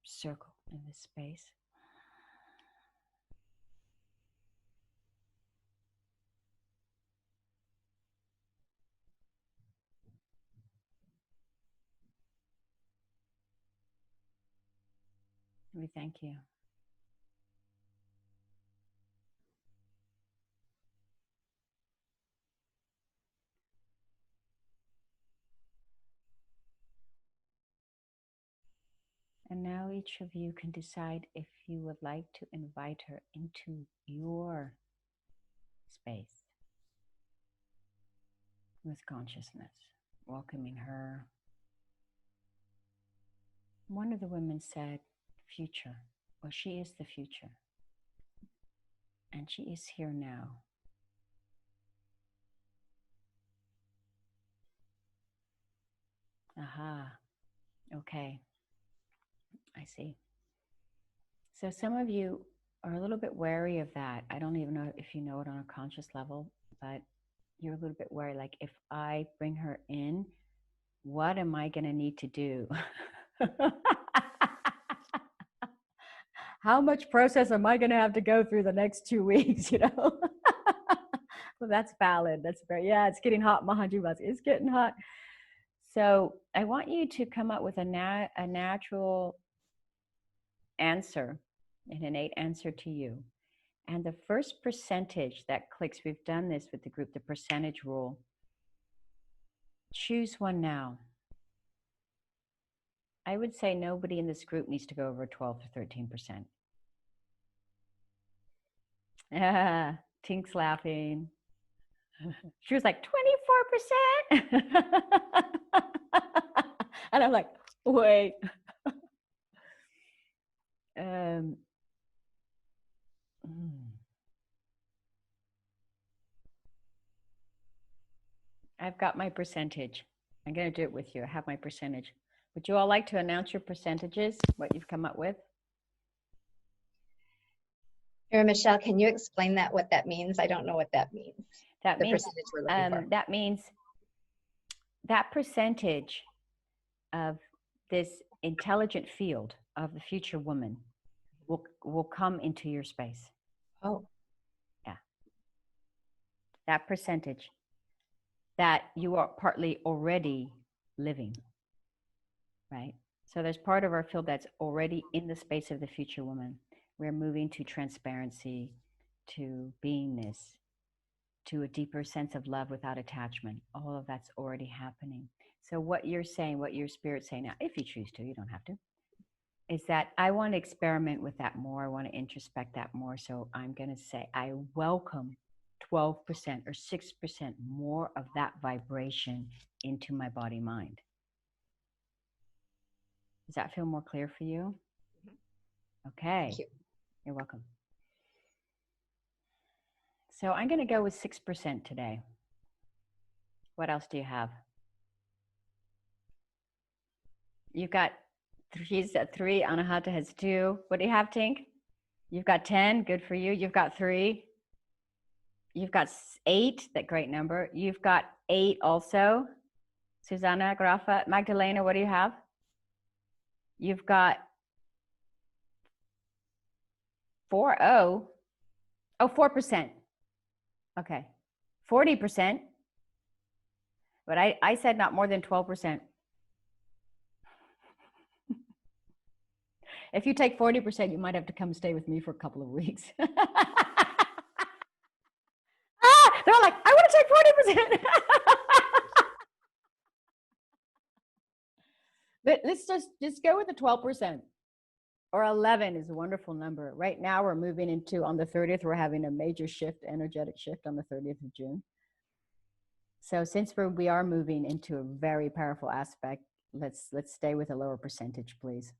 circle, in this space. We thank you. And now each of you can decide if you would like to invite her into your space with consciousness, welcoming her. One of the women said, future. Well, she is the future. And she is here now. Aha. Okay. I see. So some of you are a little bit wary of that. I don't even know if you know it on a conscious level, but you're a little bit wary. Like, if I bring her in, what am I going to need to do? How much process am I going to have to go through the next 2 weeks, you know? Well, that's valid. That's very, yeah, it's getting hot, Mahanji. It's getting hot. So I want you to come up with a natural answer, an innate answer to you. And the first percentage that clicks, we've done this with the group, the percentage rule. Choose one now. I would say nobody in this group needs to go over 12 to 13%. Ah, Tink's laughing. She was like, 24%. And I'm like, wait. I've got my percentage. I'm going to do it with you. I have my percentage. Would you all like to announce your percentages, what you've come up with? Here, Michelle, can you explain that, what that means? I don't know what that means. That The means, percentage we're looking for. that means that percentage of this intelligent field of the future woman will come into your space. Oh. Yeah. That percentage that you are partly already living, right? So there's part of our field that's already in the space of the future woman. We're moving to transparency, to beingness, to a deeper sense of love without attachment. All of that's already happening. So what you're saying, what your spirit's saying now, if you choose to, you don't have to, is that I want to experiment with that more. I want to introspect that more. So I'm going to say, I welcome 12% or 6% more of that vibration into my body mind. Does that feel more clear for you? Okay. Thank you. You're welcome. So I'm going to go with 6% today. What else do you have? You've got, she's at 3, Anahata has 2. What do you have, Tink? You've got 10, good for you. You've got 3. You've got 8, that great number. You've got 8 also. Susanna, Grafa, Magdalena, what do you have? You've got 4%. 4%. Okay. 40%. But I said not more than 12%. If you take 40%, you might have to come stay with me for a couple of weeks. They're like, I want to take 40%. But let's just go with the 12%. Or 11 is a wonderful number. Right now we're moving into, on the 30th, we're having a major shift, energetic shift on the 30th of June. So since we are moving into a very powerful aspect, let's stay with a lower percentage, please.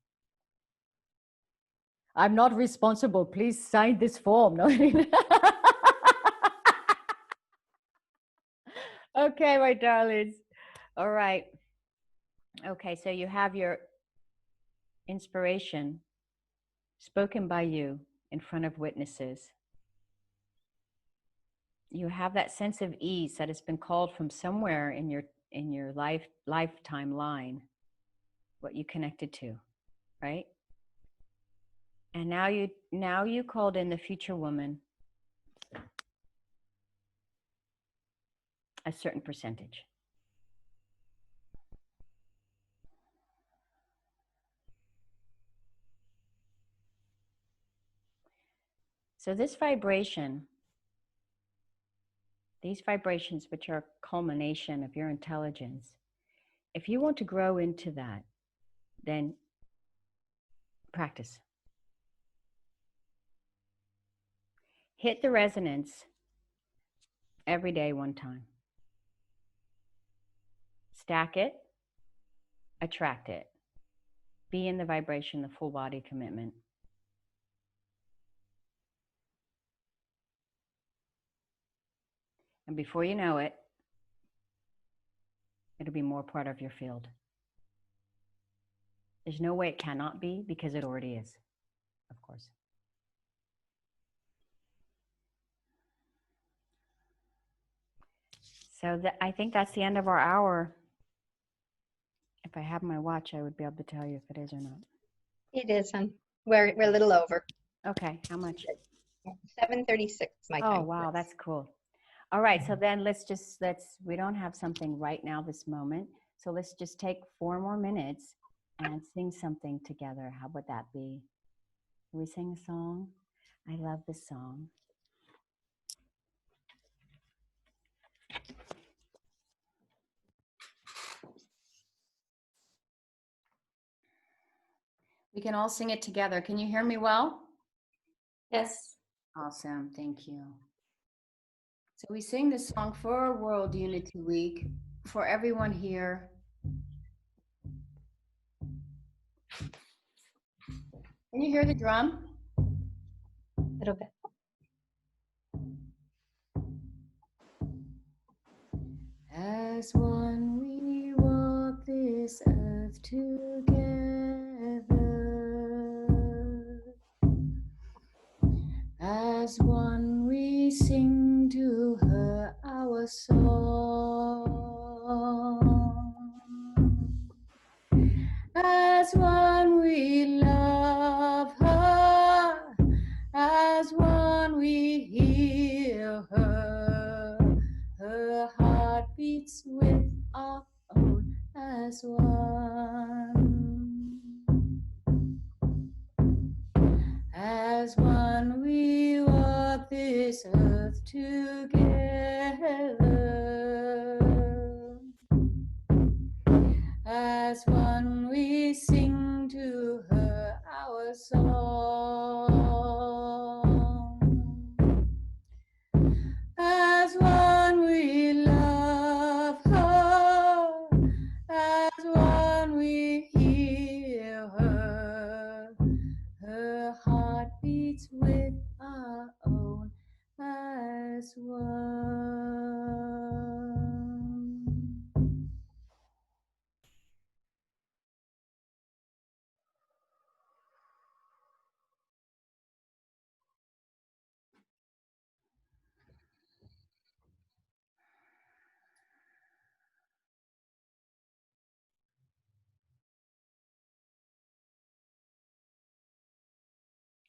I'm not responsible. Please sign this form. No. Okay, my darlings. All right. Okay, so you have your inspiration spoken by you in front of witnesses. You have that sense of ease that has been called from somewhere in your lifetime line, what you connected to, right? And now you called in the future woman a certain percentage. So this vibration, these vibrations, which are a culmination of your intelligence, if you want to grow into that, then practice. Hit the resonance every day one time. Stack it, attract it. Be in the vibration, the full body commitment. And before you know it, it'll be more part of your field. There's no way it cannot be, because it already is, of course. So I think that's the end of our hour. If I have my watch, I would be able to tell you if it is or not. It is, hon. We're a little over. Okay, how much? 7:36 my time. Oh, wow, that's cool. All right, so then we don't have something right now this moment. So let's just take 4 more minutes and sing something together. How would that be? Can we sing a song? I love this song. We can all sing it together. Can you hear me well? Yes. Awesome, thank you. So we sing this song for World Unity Week, for everyone here. Can you hear the drum? A little bit. As one we walk this earth together. As one we sing to her our song. As one we love her. As one we heal her. Her heart beats with our own as one. As one we walk this earth together. As one we sing to her our song. As one we love her. As one we heal her. Her heart beats with our own as one.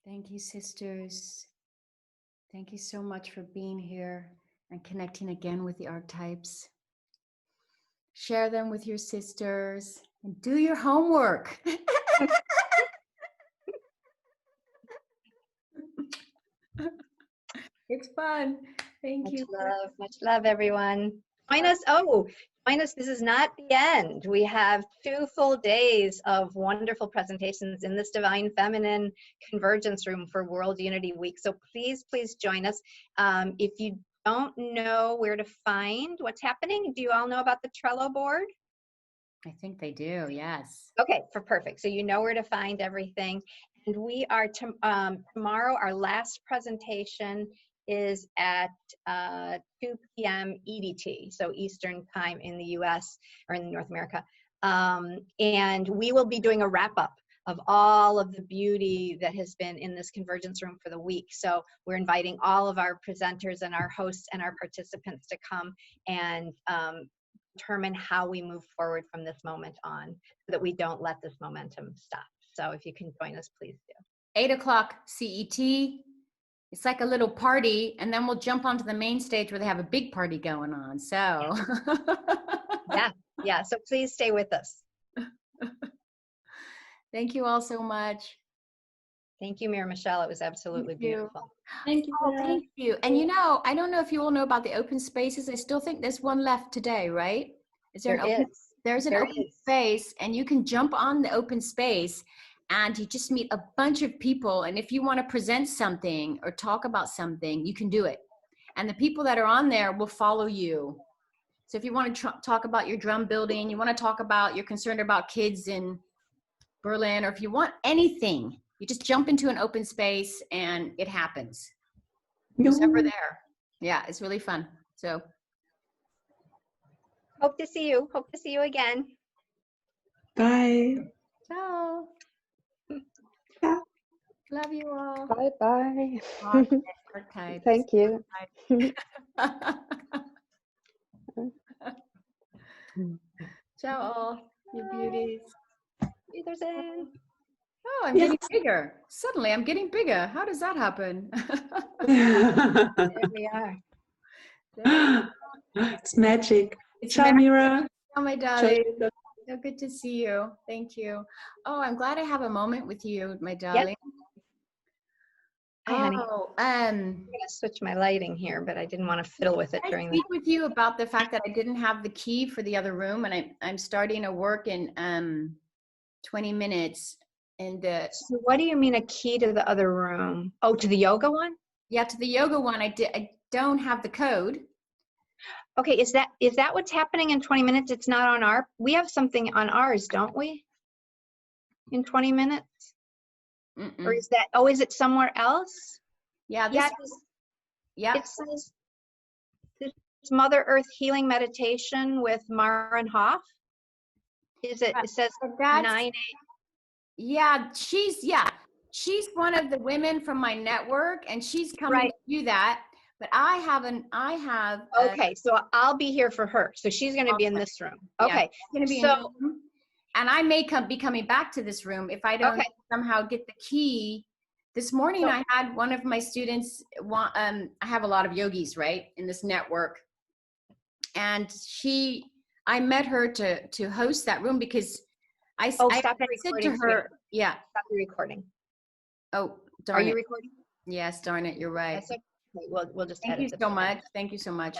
Thank you, sisters. Thank you so much for being here and connecting again with the archetypes. Share them with your sisters and do your homework. It's fun. Thank you. Much love, everyone. Join us. Oh, join us. This is not the end. We have 2 full days of wonderful presentations in this Divine Feminine Convergence room for World Unity Week. So please, please join us. If you don't know where to find what's happening, do you all know about the Trello board? I think they do, yes. Okay, perfect. So you know where to find everything. And we are tomorrow, our last presentation is at 2 p.m. EDT, so Eastern time in the US or in North America. And we will be doing a wrap-up of all of the beauty that has been in this convergence room for the week. So we're inviting all of our presenters and our hosts and our participants to come and determine how we move forward from this moment on so that we don't let this momentum stop. So if you can join us, please do. 8 o'clock CET. It's like a little party, and then we'll jump onto the main stage where they have a big party going on. So yeah. So please stay with us. Thank you all so much. Thank you, Mira Michelle. It was absolutely beautiful. Thank you. Oh, thank you. And you know, I don't know if you all know about the open spaces. I still think there's one left today, right? Is there an open? There's an open space, and you can jump on the open space and you just meet a bunch of people. And if you want to present something or talk about something, you can do it. And the people that are on there will follow you. So if you want to talk about your drum building, you want to talk about, you're concerned about kids in Berlin, or if you want anything, you just jump into an open space and it happens. Who's ever there. Yeah, it's really fun. So hope to see you. Hope to see you again. Bye. Ciao. Love you all. Bye bye. Archetypes. Thank you. Ciao all, you beauties. Wiedersehen. Oh, I'm getting bigger. Suddenly I'm getting bigger. How does that happen? There we are. It's magic. It's Ciao, Mira. Oh, my darling. So good to see you. Thank you. Oh, I'm glad I have a moment with you, my darling. Yep. Hi, honey. Oh, I'm going to switch my lighting here, but I didn't want to fiddle with it during the... I speak with you about the fact that I didn't have the key for the other room, and I'm starting to work in 20 minutes. And So what do you mean a key to the other room? Oh, to the yoga one? Yeah, to the yoga one. I don't have the code. Okay, is that what's happening in 20 minutes? It's not on we have something on ours, don't we? In 20 minutes? Or is that, is it somewhere else? Yeah, It says this Mother Earth Healing Meditation with Maren Hoff. It says 9 Yeah, she's one of the women from my network, and she's coming to do that. But I have. Okay, so I'll be here for her. So she's going to be in this room. Okay, yeah, she's going to be in this room, and I may be coming back to this room if I don't somehow get the key. This morning, I had one of my students. I have a lot of yogis, right, in this network, and I met her to host that room because I said to her, yeah, stop the recording. Oh, darn it. Are you recording? Yes, darn it. You're right. That's okay. We'll just Thank you so much. Thank you so much.